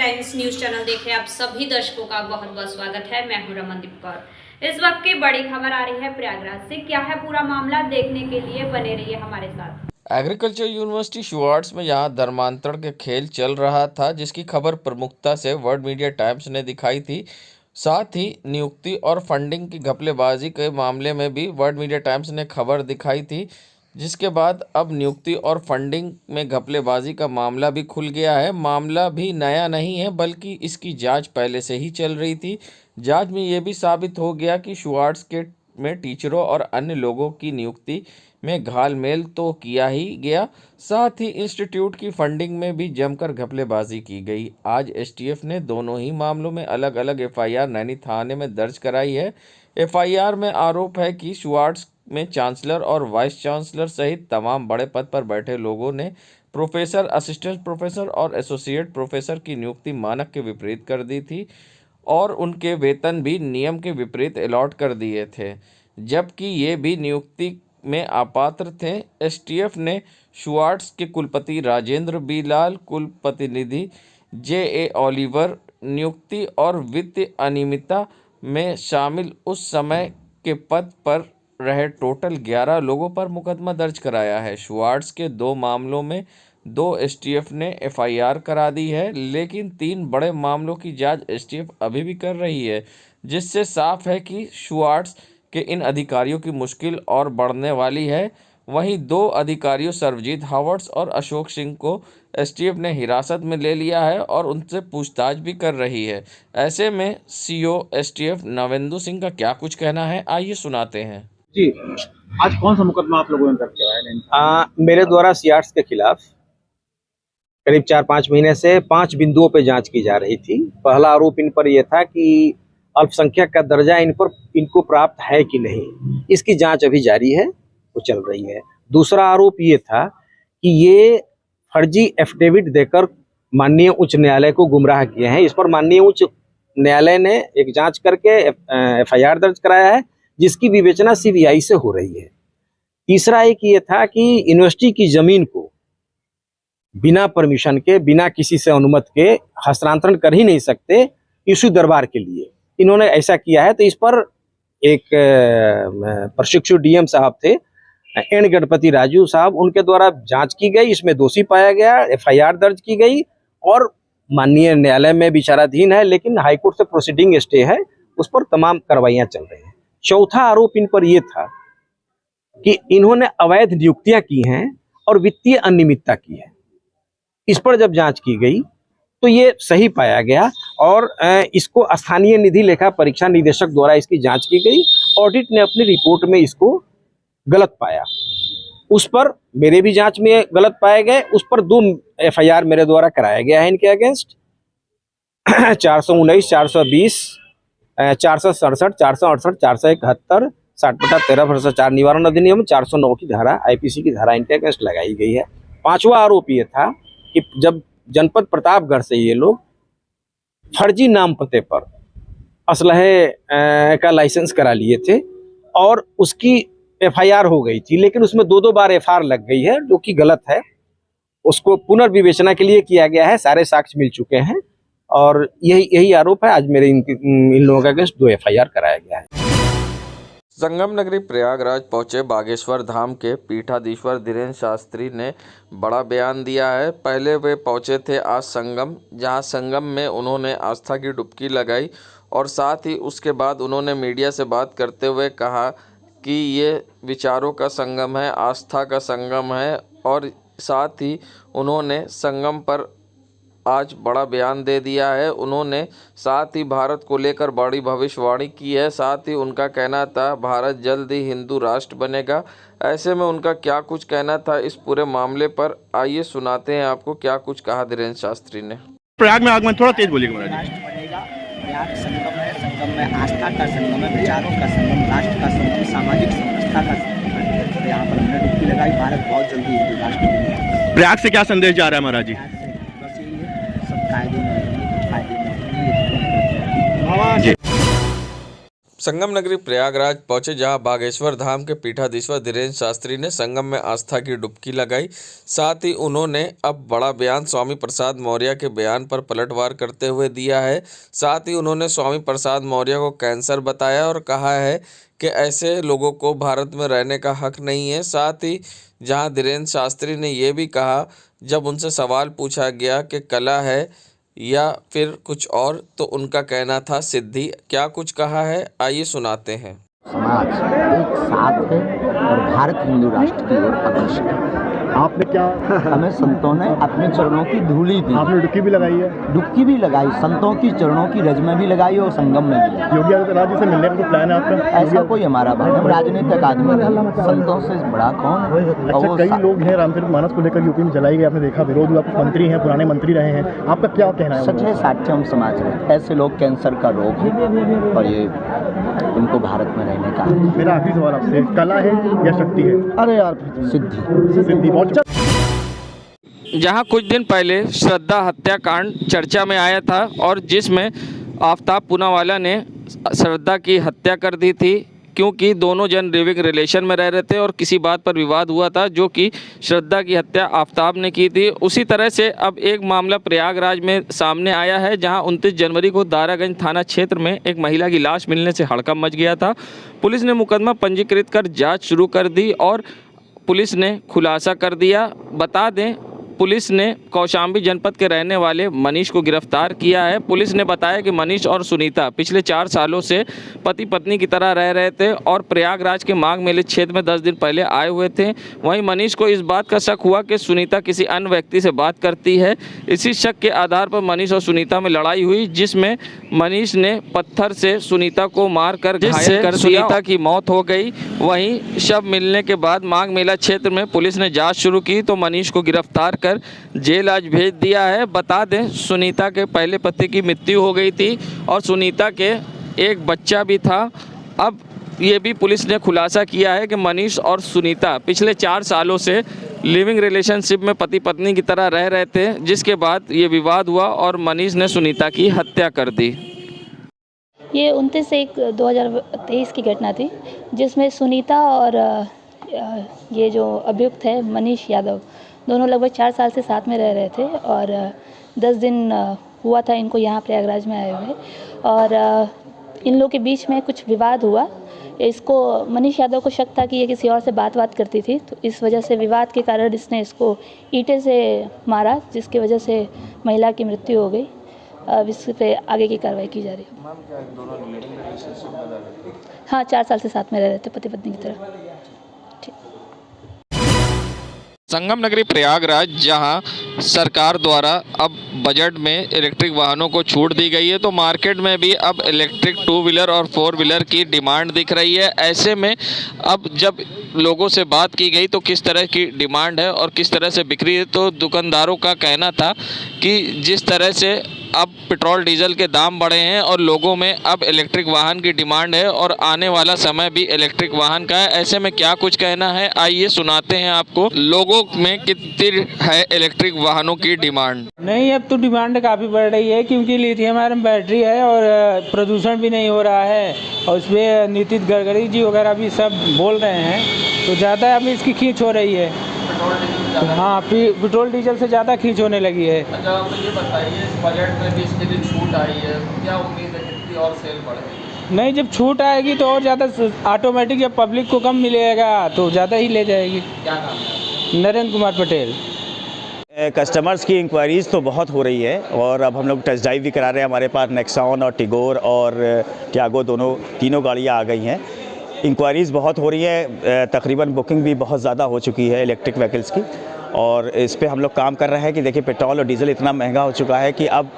Times news channel देखे आप सभी दर्शकों का बहुत बहुत स्वागत है। मैं हूं रमनदीप कौर। इस वक्त की बड़ी खबर आ रही है प्रयागराज से। क्या है पूरा मामला, देखने के लिए बने रहिए हमारे साथ। एग्रीकल्चर यूनिवर्सिटी शुआर्ट्स में यहां धर्मांतरण के खेल चल रहा था, जिसकी खबर प्रमुखता से वर्ल्ड मीडिया टाइम्स ने दिखाई थी। साथ ही नियुक्ति और फंडिंग की घपलेबाजी के मामले में भी वर्ल्ड मीडिया टाइम्स ने खबर दिखाई थी, जिसके बाद अब नियुक्ति और फंडिंग में घपलेबाजी का मामला भी खुल गया है। मामला भी नया नहीं है, बल्कि इसकी जांच पहले से ही चल रही थी। जांच में ये भी साबित हो गया कि शुआर्ट्स के में टीचरों और अन्य लोगों की नियुक्ति में घालमेल तो किया ही गया, साथ ही इंस्टीट्यूट की फंडिंग में भी जमकर घपलेबाजी की गई। आज एसटीएफ ने दोनों ही मामलों में अलग अलग एफआईआर नैनी थाने में दर्ज कराई है। एफआईआर में आरोप है कि शुआर्ट्स में चांसलर और वाइस चांसलर सहित तमाम बड़े पद पर बैठे लोगों ने प्रोफेसर, असिस्टेंट प्रोफेसर और एसोसिएट प्रोफेसर की नियुक्ति मानक के विपरीत कर दी थी और उनके वेतन भी नियम के विपरीत अलॉट कर दिए थे, जबकि ये भी नियुक्ति में अपात्र थे। एसटीएफ ने शुआर्ट्स के कुलपति राजेंद्र बी लाल, कुलप्रतिनिधि जे ओलिवर, नियुक्ति और वित्तीय अनियमितता में शामिल उस समय के पद पर रहे टोटल 11 लोगों पर मुकदमा दर्ज कराया है। शुआर्ट्स के 2 मामलों में 2 एसटीएफ ने एफआईआर करा दी है, लेकिन 3 बड़े मामलों की जांच एसटीएफ अभी भी कर रही है, जिससे साफ है कि शुआर्ट्स के इन अधिकारियों की मुश्किल और बढ़ने वाली है। वहीं 2 अधिकारियों सर्वजीत हावर्ड्स और अशोक सिंह को एसटीएफ ने हिरासत में ले लिया है और उनसे पूछताछ भी कर रही है। ऐसे में सीओ एसटीएफ नवेंदु सिंह का क्या कुछ कहना है, आइए सुनाते हैं। जी, आज कौन सा मुकदमा आप लोगों ने दर्ज कराया है? मेरे द्वारा शुआर्ट्स के खिलाफ करीब 4-5 महीने से 5 बिंदुओं पे जांच की जा रही थी। पहला आरोप इन पर यह था कि अल्पसंख्यक का दर्जा इनको प्राप्त है कि नहीं, इसकी जांच अभी जारी है, वो चल रही है। दूसरा आरोप ये था कि ये फर्जी एफिडेविट देकर माननीय उच्च न्यायालय को गुमराह किए हैं। इस पर माननीय उच्च न्यायालय ने एक जांच करके एफआईआर दर्ज कराया है, जिसकी विवेचना सीबीआई से हो रही है। तीसरा एक ये था कि यूनिवर्सिटी की जमीन को बिना परमिशन के, बिना किसी से अनुमति के हस्तांतरण कर ही नहीं सकते इशू दरबार के लिए, इन्होंने ऐसा किया है। तो इस पर एक प्रशिक्षु डीएम साहब थे, एन गणपति राजू साहब, उनके द्वारा जांच की गई, इसमें दोषी पाया गया, एफआईआर दर्ज की गई और माननीय न्यायालय में विचाराधीन है, लेकिन हाईकोर्ट से प्रोसीडिंग स्टे है, उस पर तमाम कार्रवाइयां चल रही हैं। चौथा आरोप इन पर यह था कि इन्होंने अवैध नियुक्तियां की हैं और वित्तीय अनियमितता की है। इस पर जब जांच की गई तो ये सही पाया गया और इसको स्थानीय निधि लेखा परीक्षा निदेशक द्वारा इसकी जांच की गई। ऑडिट ने अपनी रिपोर्ट में इसको गलत पाया, उस पर मेरे भी जांच में गलत पाए गए, उस पर 2 एफआईआर मेरे द्वारा कराया गया है इनके अगेंस्ट 419, 420, 467, 468, 471, 60/13/4 निवारण अधिनियम 409 की धारा, आईपीसी की धारा इनके अगेंस्ट लगाई गई है। 5वां आरोप ये था कि जब जनपद प्रतापगढ़ से ये लोग फर्जी नाम पते पर असलहे का लाइसेंस करा लिए थे और उसकी एफआईआर हो गई थी, लेकिन उसमें 2-2 बार एफआईआर लग गई है, जो कि गलत है। उसको पुनर्विवेचना के लिए किया गया है, सारे साक्ष्य मिल चुके हैं और यही आरोप है। आज मेरे इन लोगों के अगेंस्ट 2 एफआईआर कराया गया है। संगम नगरी प्रयागराज पहुंचे बागेश्वर धाम के पीठाधीश्वर धीरेन्द्र शास्त्री ने बड़ा बयान दिया है। पहले वे पहुंचे थे आज संगम, जहां संगम में उन्होंने आस्था की डुबकी लगाई और साथ ही उसके बाद उन्होंने मीडिया से बात करते हुए कहा कि ये विचारों का संगम है, आस्था का संगम है और साथ ही उन्होंने संगम पर आज बड़ा बयान दे दिया है। उन्होंने साथ ही भारत को लेकर बड़ी भविष्यवाणी की है। साथ ही उनका कहना था भारत जल्द ही हिंदू राष्ट्र बनेगा। ऐसे में उनका क्या कुछ कहना था इस पूरे मामले पर, आइए सुनाते हैं आपको क्या कुछ कहा धीरेन्द्र शास्त्री ने। प्रयाग में आगमन थोड़ा तेज बोलिएगा महाराज। राष्ट्र बनेगा, प्रयाग संगम है, संगम में आस्था का संगम है, विचारों का संगम, राष्ट्र का संगम, सामाजिक समरसता का संगम है। तो यहाँ पर हमने डुबकी लगाई, भारत बहुत जल्दी हिंदू राष्ट्र बनेगा। प्रयाग से क्या संदेश जा रहा है महाराज जी? बस यही है, सब कायदे में रहेंगे, फायदे में रहेंगे। संगम नगरी प्रयागराज पहुंचे, जहां बागेश्वर धाम के पीठाधीश्वर धीरेन्द्र शास्त्री ने संगम में आस्था की डुबकी लगाई। साथ ही उन्होंने अब बड़ा बयान स्वामी प्रसाद मौर्य के बयान पर पलटवार करते हुए दिया है। साथ ही उन्होंने स्वामी प्रसाद मौर्य को कैंसर बताया और कहा है कि ऐसे लोगों को भारत में रहने का हक नहीं है। साथ ही जहां धीरेन्द्र शास्त्री ने ये भी कहा, जब उनसे सवाल पूछा गया कि कला है या फिर कुछ और, तो उनका कहना था सिद्धि। क्या कुछ कहा है, आइए सुनाते हैं। समाज एक साथ है और भारत हिंदू राष्ट्र की ओर अग्रसर है। आपने क्या हमें संतों ने अपने चरणों की धूली दी, आपने डुबकी भी लगाई है? डुबकी भी लगाई, संतों की चरणों की रज में भी लगाई और संगम में भी लगाई। योगी आदित्यनाथ जी से मिलने का कोई प्लान है आपका? ऐसा कोई हमारा बात, हम राजनीतिक आदमी नहीं, संतों से बड़ा कौन है। और अच्छा, वो कई लोग हैं रामचरित मानस को लेकर यूपी में जलाई गई, आपने देखा, विरोध हुआ, कुछ मंत्री हैं, पुराने मंत्री रहे हैं, आपका क्या कहना है? सच है, साक्ष्य हम समाज में ऐसे लोग कैंसर का रोग है और ये इनको भारत में रहने का। मेरा आखिरी सवाल आपसे, कला है या शक्ति है? अरे यार, सिद्धि बहुत अच्छा। जहां कुछ दिन पहले श्रद्धा हत्याकांड चर्चा में आया था और जिसमें आफ्ताब पूनावाला ने श्रद्धा की हत्या कर दी थी, क्योंकि दोनों जन लिविंग रिलेशन में रह रहे थे और किसी बात पर विवाद हुआ था, जो कि श्रद्धा की हत्या आफ्ताब ने की थी। उसी तरह से अब एक मामला प्रयागराज में सामने आया है, जहां 29 जनवरी को दारागंज थाना क्षेत्र में एक महिला की लाश मिलने से हड़कंप मच गया था। पुलिस ने मुकदमा पंजीकृत कर जाँच शुरू कर दी और पुलिस ने खुलासा कर दिया। बता दें, पुलिस ने कौशाम्बी जनपद के रहने वाले मनीष को गिरफ्तार किया है। पुलिस ने बताया कि मनीष और सुनीता पिछले 4 सालों से पति पत्नी की तरह रह रहे थे और प्रयागराज के माघ मेले क्षेत्र में 10 दिन पहले आए हुए थे। वहीं मनीष को इस बात का शक हुआ कि सुनीता किसी अन्य व्यक्ति से बात करती है। इसी शक के आधार पर मनीष और सुनीता में लड़ाई हुई, जिसमें मनीष ने पत्थर से सुनीता को मारकर घायल कर सुनीता की मौत हो गई। वहीं शव मिलने के बाद माघ मेला क्षेत्र में पुलिस ने जाँच शुरू की तो मनीष को गिरफ्तार कर जेल आज भेज दिया है। बता दें, सुनीता के पहले पति की मृत्यु हो गई थी और सुनीता के एक बच्चा भी था। अब ये भी पुलिस ने खुलासा किया है कि मनीष और सुनीता पिछले 4 सालों से लिविंग रिलेशनशिप में पति पत्नी की तरह रह रहे थे, जिसके बाद ये विवाद हुआ और मनीष ने सुनीता की हत्या कर दी। ये 29/1/2023 की घटना थी, जिसमें सुनीता और ये जो अभियुक्त है मनीष यादव, दोनों लगभग 4 साल से साथ में रह रहे थे और 10 दिन हुआ था इनको यहाँ प्रयागराज में आए हुए और इन लोगों के बीच में कुछ विवाद हुआ। इसको मनीष यादव को शक था कि ये किसी और से बात करती थी, तो इस वजह से विवाद के कारण इसने इसको ईंटे से मारा, जिसकी वजह से महिला की मृत्यु हो गई। अब इस पे आगे की कार्रवाई की जा रही है। मैम, क्या दोनों लिविंग रिलेशनशिप में रह रहे थे? हाँ, 4 साल से साथ में रह रहे थे पति पत्नी की तरह। संगम नगरी प्रयागराज, जहां सरकार द्वारा अब बजट में इलेक्ट्रिक वाहनों को छूट दी गई है, तो मार्केट में भी अब इलेक्ट्रिक 2 व्हीलर और 4 व्हीलर की डिमांड दिख रही है। ऐसे में अब जब लोगों से बात की गई तो किस तरह की डिमांड है और किस तरह से बिक्री है, तो दुकानदारों का कहना था कि जिस तरह से अब पेट्रोल डीजल के दाम बढ़े हैं और लोगों में अब इलेक्ट्रिक वाहन की डिमांड है और आने वाला समय भी इलेक्ट्रिक वाहन का है। ऐसे में क्या कुछ कहना है, आइए सुनाते हैं आपको। लोगों में कितनी है इलेक्ट्रिक वाहनों की डिमांड? नहीं, अब तो डिमांड काफ़ी बढ़ रही है, क्योंकि लिथियम आयरन बैटरी है और प्रदूषण भी नहीं हो रहा है और उस पर नितिन गडकरी जी वगैरह भी सब बोल रहे हैं, तो ज़्यादा अब इसकी खींच हो रही है। हाँ, पेट्रोल डीजल से ज़्यादा खींच होने लगी है। अच्छा, मुझे बताइए, इस बजट में भी इसके लिए छूट आई है, क्या उम्मीद है कितनी और सेल बढ़ेगी? नहीं, जब छूट आएगी तो और ज़्यादा ऑटोमेटिक, जब पब्लिक को कम मिलेगा तो ज़्यादा ही ले जाएगी। क्या नाम है? नरेंद्र कुमार पटेल। कस्टमर्स की इंक्वायरीज़ तो बहुत हो रही है और अब हम लोग टेस्ट ड्राइव भी करा रहे हैं। हमारे पास नेक्सॉन और टिगोर और टियागो तीनों गाड़ियाँ आ गई हैं। इंक्वायरीज़ बहुत हो रही है, तकरीबन बुकिंग भी बहुत ज़्यादा हो चुकी है इलेक्ट्रिक व्हीकल्स की, और इस पे हम लोग काम कर रहे हैं कि देखिए पेट्रोल और डीजल इतना महंगा हो चुका है कि अब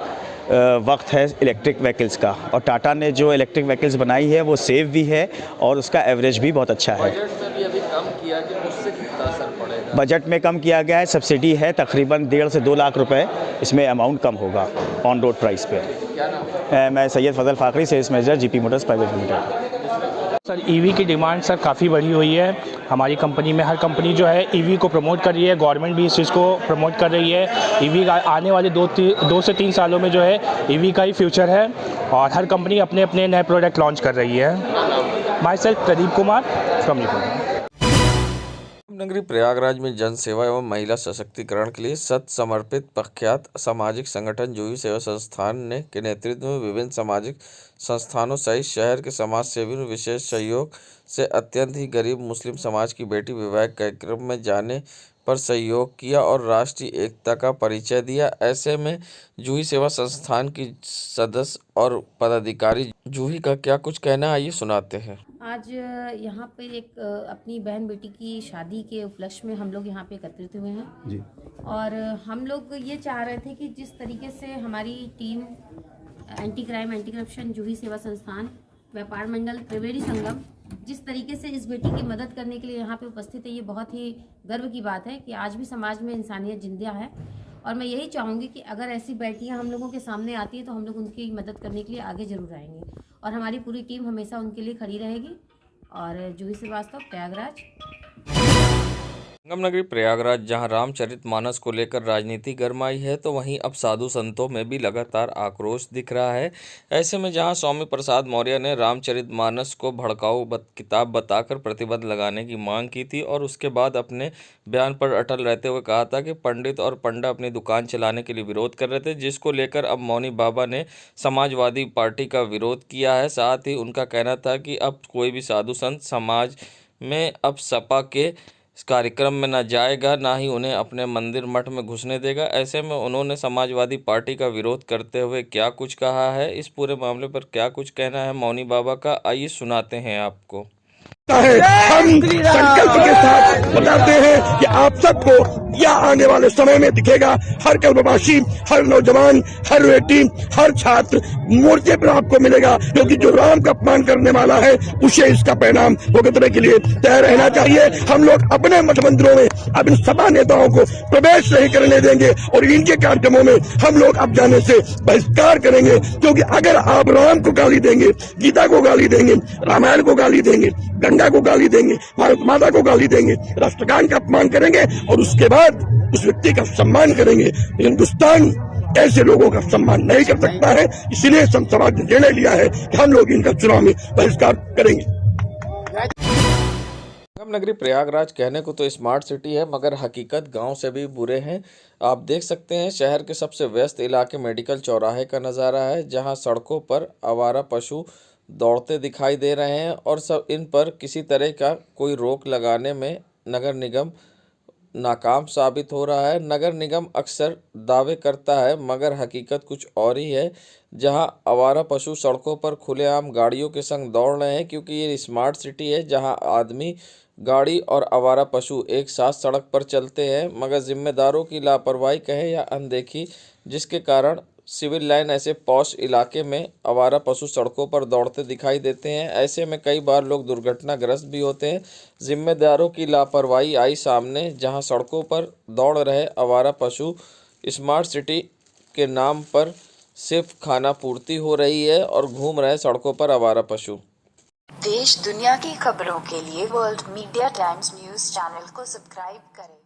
वक्त है इलेक्ट्रिक व्हीकल्स का, और टाटा ने जो इलेक्ट्रिक व्हीकल्स बनाई है वो सेफ भी है और उसका एवरेज भी बहुत अच्छा है। बजट में भी अभी कम किया कि उससे कितना असर पड़ेगा? बजट में कम किया गया है, सब्सिडी है तकरीबन 1.5 से 2 लाख रुपए, इसमें अमाउंट कम होगा ऑन रोड प्राइस पे। क्या नाम है? मैं Syed Fazal Fakhri, sales manager, GP motors private limited. Sir EV की डिमांड सर काफ़ी बढ़ी हुई है हमारी कंपनी में। हर कंपनी जो है ईवी को प्रमोट कर रही है, गवर्नमेंट भी इस चीज़ को प्रमोट कर रही है। ईवी का आने वाले 2 से 3 सालों में जो है ईवी का ही फ्यूचर है और हर कंपनी अपने अपने नए प्रोडक्ट लॉन्च कर रही है। My self Pradeep Kumar from UP. नगरी प्रयागराज में जन सेवा एवं महिला सशक्तिकरण के लिए सत समर्पित प्रख्यात सामाजिक संगठन जूही सेवा संस्थान ने के नेतृत्व में विभिन्न सामाजिक संस्थानों सहित शहर के समाज सेवियों ने विशेष सहयोग से अत्यंत ही गरीब मुस्लिम समाज की बेटी विवाह कार्यक्रम में जाने पर सहयोग किया और राष्ट्रीय एकता का परिचय दिया। ऐसे में जूही सेवा संस्थान की सदस्य और पदाधिकारी जूही का क्या कुछ कहना है, आइए सुनाते हैं। आज यहाँ पे एक अपनी बहन बेटी की शादी के उपलक्ष्य में हम लोग यहाँ पे एकत्रित हुए हैं जी। और हम लोग ये चाह रहे थे कि जिस तरीके से हमारी team anti crime anti corruption Juhi सेवा संस्थान व्यापार मंडल त्रिवेणी संगम जिस तरीके से इस बेटी की मदद करने के लिए यहाँ पे उपस्थित है, ये बहुत ही गर्व की बात है कि आज भी समाज में इंसानियत जिंदा है। और मैं यही चाहूँगी कि अगर ऐसी बेटियाँ हम लोगों के सामने आती हैं तो हम लोग उनकी मदद करने के लिए आगे जरूर आएंगे और हमारी पूरी टीम हमेशा उनके लिए खड़ी रहेगी। और जूही श्रीवास्तव, प्रयागराज। संगम नगरी प्रयागराज जहां रामचरितमानस को लेकर राजनीति गरमाई है तो वहीं अब साधु संतों में भी लगातार आक्रोश दिख रहा है। ऐसे में जहां स्वामी प्रसाद मौर्य ने रामचरितमानस को भड़काऊ किताब बताकर प्रतिबंध लगाने की मांग की थी और उसके बाद अपने बयान पर अटल रहते हुए कहा था कि पंडित और पंडा अपनी दुकान चलाने के लिए विरोध कर रहे थे, जिसको लेकर अब मौनी बाबा ने समाजवादी पार्टी का विरोध किया है। साथ ही उनका कहना था कि अब कोई भी साधु संत समाज में अब सपा के इस कार्यक्रम में न जाएगा, ना ही उन्हें अपने मंदिर मठ में घुसने देगा। ऐसे में उन्होंने समाजवादी पार्टी का विरोध करते हुए क्या कुछ कहा है, इस पूरे मामले पर क्या कुछ कहना है मौनी बाबा का, आइए सुनाते हैं आपको। हम संकल्प के साथ बताते हैं कि आप सबको यह आने वाले समय में दिखेगा। हर कल्पवासी, हर नौजवान, हर बेटी, हर छात्र मोर्चे पर आपको मिलेगा, क्योंकि जो राम का अपमान करने वाला है उसे इसका परिणाम भुगतने के लिए तैयार रहना चाहिए। हम लोग अपने मठ मंदिरों में अब इन सपा नेताओं को प्रवेश नहीं करने देंगे और इनके कार्यक्रमों में हम लोग अब जाने से बहिष्कार करेंगे, क्योंकि अगर आप राम को गाली देंगे, गीता को गाली देंगे, रामायण को गाली देंगे, गंगा को गाली देंगे, भारत माता को गाली देंगे, राष्ट्रगान का अपमान करेंगे और उसके बाद उस व्यक्ति का सम्मान करेंगे, हिंदुस्तान ऐसे लोगों का सम्मान नहीं कर सकता है। इसलिए संत समाज ने निर्णय लिया है कि हम लोग इनका चुनाव में बहिष्कार करेंगे। संगम नगरी प्रयागराज कहने को तो स्मार्ट सिटी है, मगर हकीकत गांव से भी बुरे हैं। आप देख सकते हैं शहर के सबसे व्यस्त इलाके मेडिकल चौराहे का नज़ारा है, जहां सड़कों पर आवारा पशु दौड़ते दिखाई दे रहे हैं और सब इन पर किसी तरह का कोई रोक लगाने में नगर निगम नाकाम साबित हो रहा है। नगर निगम अक्सर दावे करता है मगर हकीकत कुछ और ही है, जहां आवारा पशु सड़कों पर खुलेआम गाड़ियों के संग दौड़ रहे हैं, क्योंकि ये स्मार्ट सिटी है जहां आदमी, गाड़ी और आवारा पशु एक साथ सड़क पर चलते हैं। मगर जिम्मेदारों की लापरवाही कहें या अनदेखी, जिसके कारण सिविल लाइन ऐसे पॉश इलाके में आवारा पशु सड़कों पर दौड़ते दिखाई देते हैं। ऐसे में कई बार लोग दुर्घटनाग्रस्त भी होते हैं। जिम्मेदारों की लापरवाही आई सामने, जहां सड़कों पर दौड़ रहे आवारा पशु स्मार्ट सिटी के नाम पर सिर्फ खाना पूर्ति हो रही है और घूम रहे सड़कों पर आवारा पशु। देश दुनिया की खबरों के लिए world media times news channel को सब्सक्राइब करें।